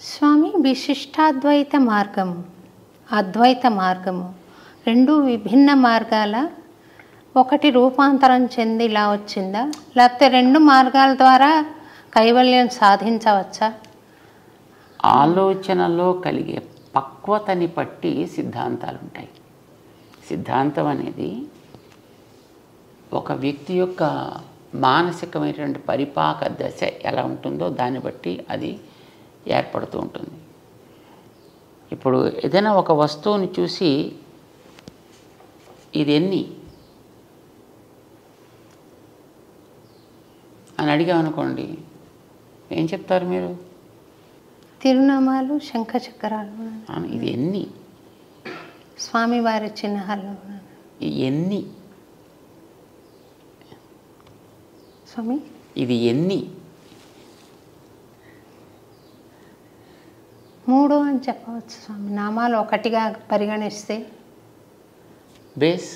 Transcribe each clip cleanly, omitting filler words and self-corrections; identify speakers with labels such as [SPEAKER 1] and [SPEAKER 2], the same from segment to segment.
[SPEAKER 1] స్వామి, విశిష్టాద్వైత మార్గము, అద్వైత మార్గము రెండు విభిన్న మార్గాల, ఒకటి రూపాంతరం చెంది ఇలా వచ్చిందా, లేకపోతే రెండు మార్గాల ద్వారా కైవల్యం సాధించవచ్చా?
[SPEAKER 2] ఆలోచనలో కలిగే పక్వతని బట్టి సిద్ధాంతాలు ఉంటాయి. సిద్ధాంతం అనేది ఒక వ్యక్తి యొక్క మానసికమైనటువంటి పరిపాక దశ ఎలా ఉంటుందో దాన్ని బట్టి అది ఏర్పడుతూ ఉంటుంది. ఇప్పుడు ఏదైనా ఒక వస్తువుని చూసి ఇది ఎన్ని అని అడిగామనుకోండి, ఏం చెప్తారు మీరు?
[SPEAKER 1] తిరునామాలు, శంఖ చక్రాలు.
[SPEAKER 2] ఇది ఎన్ని?
[SPEAKER 1] స్వామివారి చిహ్నాలు
[SPEAKER 2] ఎన్ని?
[SPEAKER 1] స్వామి,
[SPEAKER 2] ఇది ఎన్ని?
[SPEAKER 1] 3 అని చెప్పవచ్చు స్వామి. నామాలు ఒకటిగా పరిగణిస్తే
[SPEAKER 2] బేస్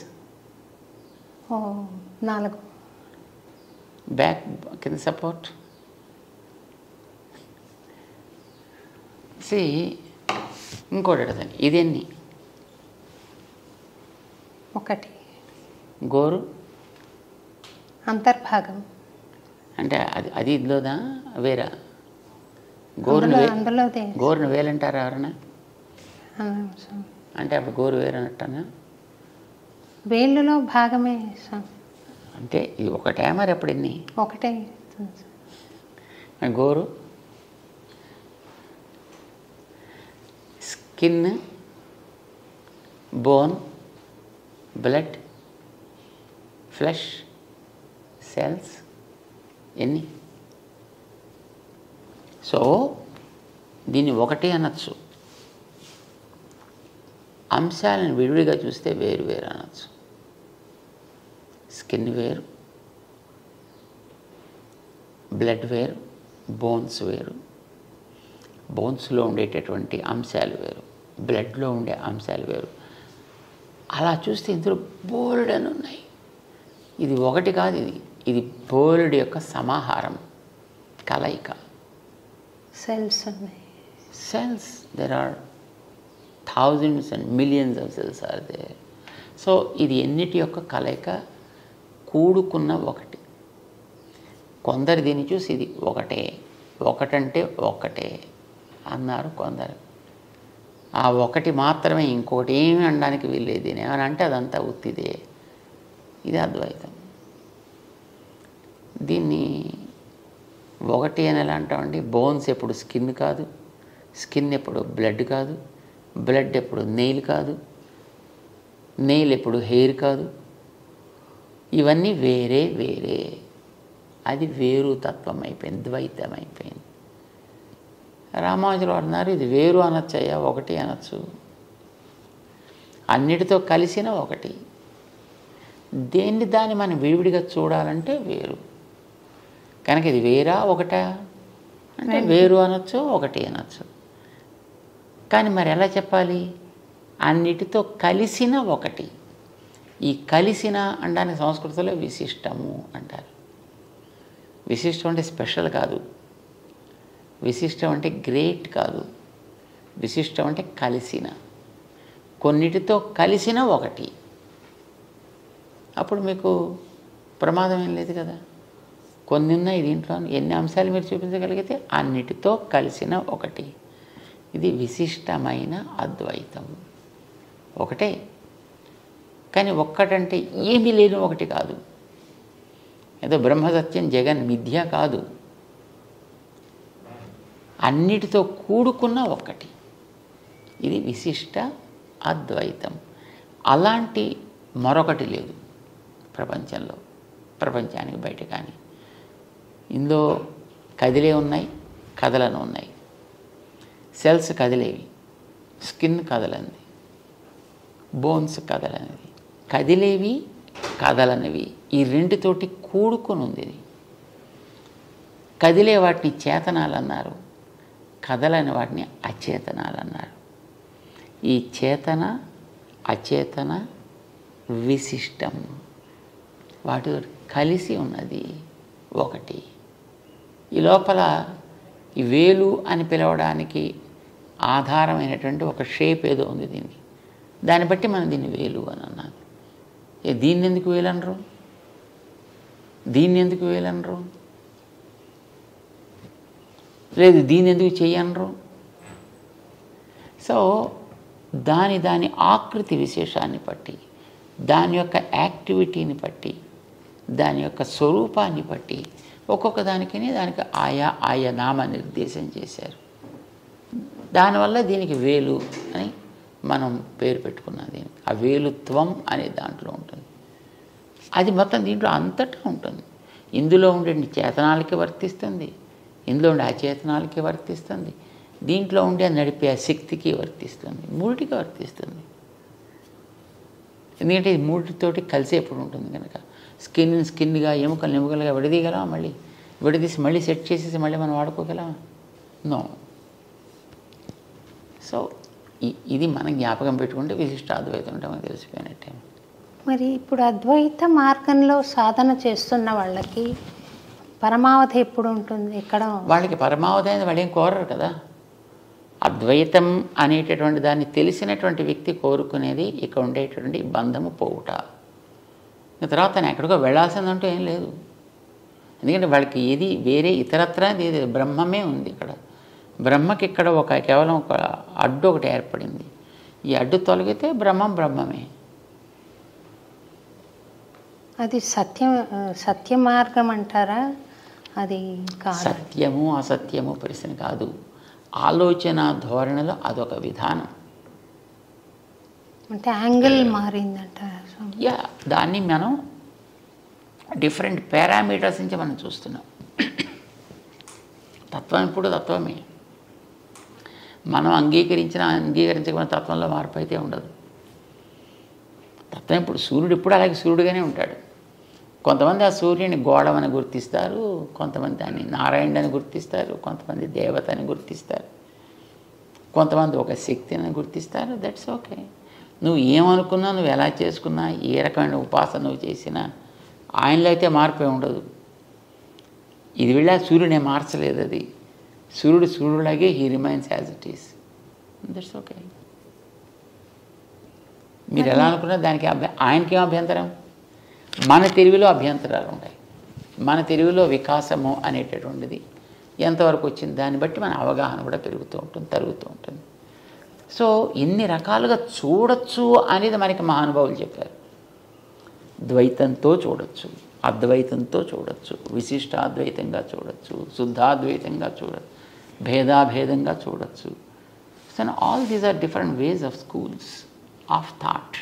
[SPEAKER 1] 4,
[SPEAKER 2] బ్యాక్ కింద సపోర్ట్. ఇంకోటి అడగండి, ఇది ఎన్ని?
[SPEAKER 1] 1.
[SPEAKER 2] గోరు
[SPEAKER 1] అంతర్భాగం
[SPEAKER 2] అంటే అది ఇందులోదా వేరా?
[SPEAKER 1] అందులోదే.
[SPEAKER 2] గోరును వేలంటారా ఎవరన్నా?
[SPEAKER 1] స్వామి,
[SPEAKER 2] అంటే అప్పుడు గోరు వేరనట్టనా?
[SPEAKER 1] వేళ్ళలో భాగమే స్వామి.
[SPEAKER 2] అంటే ఇది ఒకటే మరి ఎప్పుడు ఎన్ని?
[SPEAKER 1] 1.
[SPEAKER 2] గోరు skin, bone, blood, flesh, cells ఎన్ని? సో దీన్ని ఒకటి అనొచ్చు. అంశాలను విడివిడిగా చూస్తే వేరు వేరు అనొచ్చు. స్కిన్ వేరు, బ్లడ్ వేరు, బోన్స్ వేరు. బోన్స్లో ఉండేటటువంటి అంశాలు వేరు, బ్లడ్లో ఉండే అంశాలు వేరు. అలా చూస్తే ఇందులో బోల్డ్ అని ఉన్నాయి. ఇది ఒకటి కాదు, ఇది బోల్డ్ యొక్క సమాహారం, కలయిక.
[SPEAKER 1] సెల్స్ ఉన్నాయి.
[SPEAKER 2] Cells, there are thousands and millions of cells are there. So ఇది ఎన్నిటి యొక్క కలయిక, కూడుకున్న ఒకటి. కొందరు దీన్ని చూసి ఇది ఒకటంటే ఒకటే అన్నారు కొందరు. ఆ ఒకటి మాత్రమే, ఇంకొకటి ఏమి అనడానికి వీల్లేదు. ఏమని అంటే అదంతా ఉత్తిదే. ఇది అద్వైతం. దీన్ని ఒకటి అని ఎలా అంటామండి? బోన్స్ ఎప్పుడు స్కిన్ కాదు, స్కిన్ ఎప్పుడు బ్లడ్ కాదు, బ్లడ్ ఎప్పుడు నెయిల్ కాదు, నెయిల్ ఎప్పుడు హెయిర్ కాదు. ఇవన్నీ వేరే వేరే. అది వేరు తత్వం అయిపోయింది, ద్వైతం అయిపోయింది. రామానుజులు అన్నారు ఇది వేరు అనొచ్చయ్యా, ఒకటి అనొచ్చు. అన్నిటితో కలిసిన ఒకటి. దాన్ని మనం విడివిడిగా చూడాలంటే వేరు. కనుక ఇది వేరా ఒకటా అంటే వేరు అనొచ్చు, ఒకటి అనొచ్చు. కానీ మరి ఎలా చెప్పాలి? అన్నిటితో కలిసిన ఒకటి. ఈ కలిసిన అనడానికి సంస్కృతంలో విశిష్టము అంటారు. విశిష్టం అంటే స్పెషల్ కాదు, విశిష్టం అంటే గ్రేట్ కాదు, విశిష్టం అంటే కలిసిన, కొన్నిటితో కలిసిన ఒకటి. అప్పుడు మీకు ప్రమాదం ఏం లేదు కదా. కొన్ని ఉన్నాయి దీంట్లో, ఎన్ని అంశాలు మీరు చూపించగలిగితే అన్నిటితో కలిసిన ఒకటి. ఇది విశిష్టమైన అద్వైతం. ఒకటే, కానీ ఒక్కటంటే ఏమీ లేని ఒకటి కాదు. ఏదో బ్రహ్మసత్యం జగన్ మిథ్య కాదు, అన్నిటితో కూడుకున్న ఒకటి. ఇది విశిష్ట అద్వైతం. అలాంటి మరొకటి లేదు ప్రపంచంలో, ప్రపంచానికి బయట. కానీ ఇందులో కదిలే ఉన్నాయి, కదలను ఉన్నాయి. సెల్స్ కదిలేవి, స్కిన్ కదలనిది, బోన్స్ కదలనిది. కదిలేవి, కదలనివి ఈ రెండితోటి కూడుకొని ఉంది ఇది. కదిలే వాటిని చేతనాలు అన్నారు, కదలని వాటిని అచేతనాలు అన్నారు. ఈ చేతన అచేతన విశిష్టం, వాటి కలిసి ఉన్నది ఒకటి. ఈ లోపల ఈ వేలు అని పిలవడానికి ఆధారమైనటువంటి ఒక షేప్ ఏదో ఉంది దీనికి. దాన్ని బట్టి మనం దీన్ని వేలు అని అన్నాను. దీన్ని ఎందుకు వేలు అనరు? దీన్ని ఎందుకు వేలు అనరు? లేదు దీన్ని ఎందుకు చెయ్యనరు? సో దాని ఆకృతి విశేషాన్ని బట్టి, దాని యొక్క యాక్టివిటీని బట్టి, దాని యొక్క స్వరూపాన్ని బట్టి ఒక్కొక్క దానికి ఆయా నామ నిర్దేశం చేశారు. దానివల్ల దీనికి వేలు అని మనం పేరు పెట్టుకున్నాం. దీనికి ఆ వేలుత్వం అనే దాంట్లో ఉంటుంది. అది మొత్తం దీంట్లో అంతటా ఉంటుంది. ఇందులో ఉండే చేతనాలకి వర్తిస్తుంది, ఇందులో ఉండే అచేతనాలకి వర్తిస్తుంది, దీంట్లో ఉండే నడిపే శక్తికి వర్తిస్తుంది, మూడిటికి వర్తిస్తుంది. ఎందుకంటే ఇది మూడితోటి కలిసి ఎప్పుడు ఉంటుంది కనుక. స్కిన్గా ఎముకలుగా విడదీయగలమా? మళ్ళీ విడదీసి మళ్ళీ సెట్ చేసేసి మళ్ళీ మనం వాడుకోగలమా? నో. సో ఇది మనం జ్ఞాపకం పెట్టుకుంటే విశిష్టాద్వైతం అంటే మనకు తెలిసిపోయినట్టే.
[SPEAKER 1] మరి ఇప్పుడు అద్వైత మార్గంలో సాధన చేస్తున్న వాళ్ళకి పరమావధి ఎప్పుడు ఉంటుంది? ఎక్కడ
[SPEAKER 2] వాళ్ళకి పరమావధి అనేది వాళ్ళు ఏం కోరరు కదా. అద్వైతం అనేటటువంటి దాన్ని తెలిసినటువంటి వ్యక్తి కోరుకునేది ఇక్కడ ఉండేటటువంటి బంధము పోవుట. తర్వాత తను ఎక్కడికో వెళ్ళాల్సిందంటూ ఏం లేదు. ఎందుకంటే వాళ్ళకి ఏది వేరే ఇతరత్ర ఏది బ్రహ్మమే ఉంది. ఇక్కడ బ్రహ్మకి ఇక్కడ కేవలం ఒక అడ్డు ఒకటి ఏర్పడింది. ఈ అడ్డు తొలగితే బ్రహ్మమే.
[SPEAKER 1] అది సత్య మార్గం అంటారా? అది
[SPEAKER 2] సత్యము అసత్యము ప్రశ్న కాదు. ఆలోచన ధోరణిలో అదొక విధానం.
[SPEAKER 1] అంటే యాంగిల్ మారిందంటారా?
[SPEAKER 2] యా, దాన్ని మనం డిఫరెంట్ పారామీటర్స్ నుంచి మనం చూస్తున్నాం. తత్వం ఇప్పుడు తత్వమే. మనం అంగీకరించకపోయిన తత్వంలో మార్పు అయితే ఉండదు. తత్వం ఇప్పుడు సూర్యుడు ఇప్పుడు అలాగే సూర్యుడుగానే ఉంటాడు. కొంతమంది ఆ సూర్యుని గోడమని గుర్తిస్తారు, కొంతమంది దాన్ని నారాయణుడు అని గుర్తిస్తారు, కొంతమంది దేవత అని గుర్తిస్తారు, కొంతమంది ఒక శక్తిని గుర్తిస్తారు. That's okay. నువ్వు ఏమనుకున్నా, నువ్వు ఎలా చేసుకున్నా, ఏ రకమైన ఉపాసన నువ్వు చేసినా ఆయనలో అయితే మార్పే ఉండదు. ఇది వెళ్ళా సూర్యుడే మార్చలేదు. అది సూర్యుడిలాగే he remains as it is. That's okay. మీరు ఎలా అనుకున్నా దానికి ఆయనకేం అభ్యంతరం? మన తెలివిలో అభ్యంతరాలు ఉంటాయి. మన తెలివిలో వికాసము అనేటటువంటిది ఎంతవరకు వచ్చింది దాన్ని బట్టి మన అవగాహన కూడా పెరుగుతూ ఉంటుంది, తరుగుతూ ఉంటుంది. సో ఎన్ని రకాలుగా చూడొచ్చు అనేది మనకి మహానుభావులు చెప్పారు. ద్వైతంతో చూడొచ్చు, అద్వైతంతో చూడొచ్చు, విశిష్టాద్వైతంగా చూడొచ్చు, శుద్ధాద్వైతంగా చూడొచ్చు, భేదాభేదంగా చూడొచ్చు. So all these are different ways of schools of thought.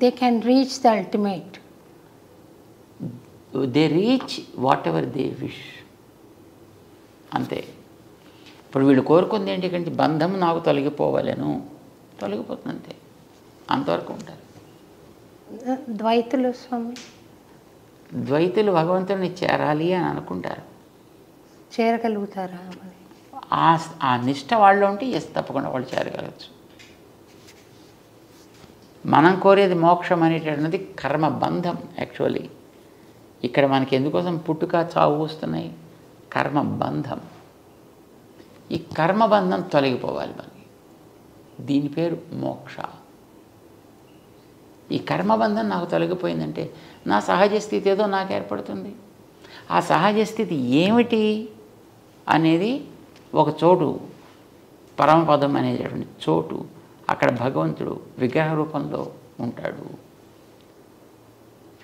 [SPEAKER 1] They can reach the ultimate.
[SPEAKER 2] They reach whatever they wish. అంతే. ఇప్పుడు వీళ్ళు కోరుకుంది ఏంటి? కంటే బంధం నాకు తొలగిపోవాలను, తొలగిపోతుంది అంతే. అంతవరకు ఉంటారు
[SPEAKER 1] ద్వైతులు. స్వామి,
[SPEAKER 2] ద్వైతులు భగవంతుడిని చేరాలి అని అనుకుంటారు.
[SPEAKER 1] చేరగలుగుతారా?
[SPEAKER 2] ఆ నిష్ట వాళ్ళు ఉంటే ఎస్, తప్పకుండా వాళ్ళు చేరగలచ్చు. మనం కోరేది మోక్షం అనేటటువంటిది కర్మబంధం. యాక్చువల్లీ ఇక్కడ మనకి ఎందుకోసం పుట్టుక చావు వస్తున్నాయి? కర్మబంధం. ఈ కర్మబంధం తొలగిపోవాలి మనకి. దీని పేరు మోక్ష. ఈ కర్మబంధం నాకు తొలగిపోయిందంటే నా సహజ స్థితి ఏదో నాకు ఏర్పడుతుంది. ఆ సహజ స్థితి ఏమిటి అనేది ఒక చోటు, పరమపదం అనేటటువంటి చోటు, అక్కడ భగవంతుడు విగ్రహ రూపంలో ఉంటాడు.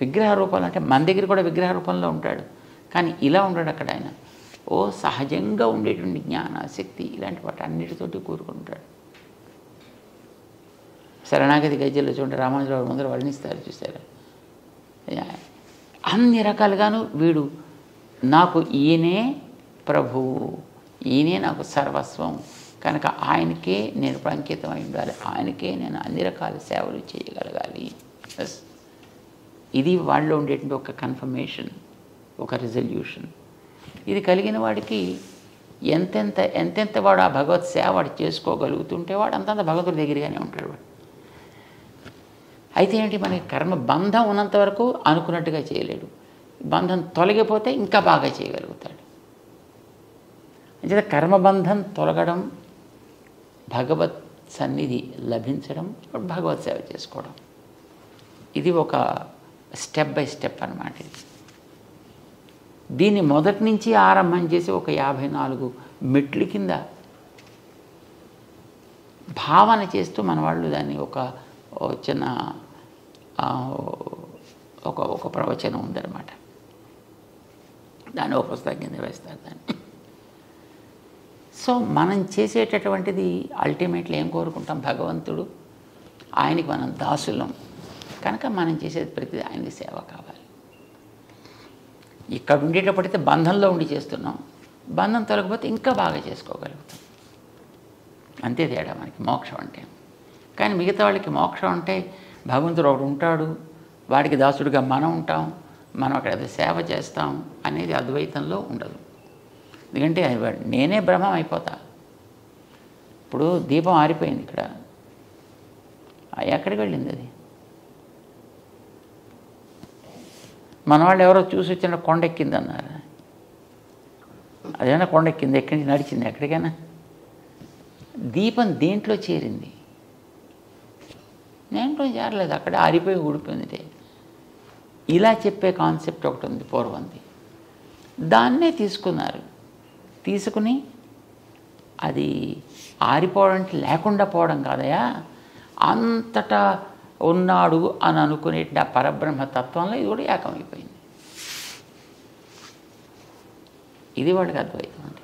[SPEAKER 2] విగ్రహ రూపంలో అంటే మన దగ్గర కూడా విగ్రహ రూపంలో ఉంటాడు, కానీ ఇలా ఉంటాడు అక్కడ. ఆయన సహజంగా ఉండేటువంటి జ్ఞాన శక్తి ఇలాంటి వాటి అన్నిటితోటి కూరుకుంటాడు. శరణాగతి గజ్జల్లో చూడండి, రామానుజరావు ముందర వర్ణిస్తారు, చూసారా? అన్ని రకాలుగాను వీడు నాకు ఈయనే ప్రభువు, ఈయనే నాకు సర్వస్వం కనుక ఆయనకే నేను అంకితం అయి ఉండాలి, ఆయనకే నేను అన్ని రకాల సేవలు చేయగలగాలి. ఇది వాళ్ళలో ఉండేటువంటి ఒక కన్ఫర్మేషన్, ఒక రిజల్యూషన్. ఇది కలిగిన వాడికి ఎంతెంత వాడు ఆ భగవత్ సేవ వాడు చేసుకోగలుగుతుంటే వాడు అంతంత భగవంతుడి దగ్గరగానే ఉంటాడు వాడు. అయితే ఏంటి, మనకి కర్మ బంధం ఉన్నంత వరకు అనుకున్నట్టుగా చేయలేడు. బంధం తొలగిపోతే ఇంకా బాగా చేయగలుగుతాడు. అంచేత కర్మబంధం తొలగడం, భగవత్ సన్నిధి లభించడం, భగవత్ సేవ చేసుకోవడం, ఇది ఒక స్టెప్ బై స్టెప్ అన్నమాట. ఇది దీన్ని మొదటి నుంచి ఆరంభం చేసి ఒక 54 మెట్లు కింద భావన చేస్తూ మన వాళ్ళు దాన్ని ఒక చిన్న ఒక ప్రవచనం ఉందన్నమాట. దాన్ని ఒక పుస్తకం కింద వేస్తారు దాన్ని. సో మనం చేసేటటువంటిది అల్టిమేట్లీ ఏం కోరుకుంటాం? భగవంతుడు, ఆయనకి మనం దాసులం కనుక మనం చేసేది ప్రతిదీ ఆయనకి సేవ కావాలి. ఇక్కడ ఉండేటప్పుడైతే బంధంలో ఉండి చేస్తున్నాం, బంధం తొలగిపోతే ఇంకా బాగా చేసుకోగలుగుతాం. అంతే తేడా మనకి మోక్షం అంటే. కానీ మిగతా వాళ్ళకి మోక్షం అంటే భగవంతుడు ఒకడు ఉంటాడు, వాడికి దాసుడిగా మనం ఉంటాం, మనం అక్కడ సేవ చేస్తాం అనేది అద్వైతంలో ఉండదు. ఎందుకంటే నేనే బ్రహ్మం అయిపోతా. ఇప్పుడు దీపం ఆరిపోయింది, ఇక్కడ ఎక్కడికి వెళ్ళింది అది? మన వాళ్ళు ఎవరో చూసి వచ్చిన కొండెక్కింది అన్నారు. అదేనా కొండెక్కింది? ఎక్కడి నుంచి నడిచింది? ఎక్కడికైనా దీపం దేంట్లో చేరింది? దేంట్లో చేరలేదు, అక్కడ ఆరిపోయి ఊడిపోయింది. ఇలా చెప్పే కాన్సెప్ట్ ఒకటి ఉంది పూర్వంది. దాన్నే తీసుకున్నారు. తీసుకుని అది ఆరిపోవడం లేకుండా పోవడం కాదయా, అంతటా ఉన్నాడు అని అనుకునే ఆ పరబ్రహ్మ తత్వంలో ఇది కూడా ఏకమైపోయింది. ఇది వాళ్ళకి అద్వైతం అంటే.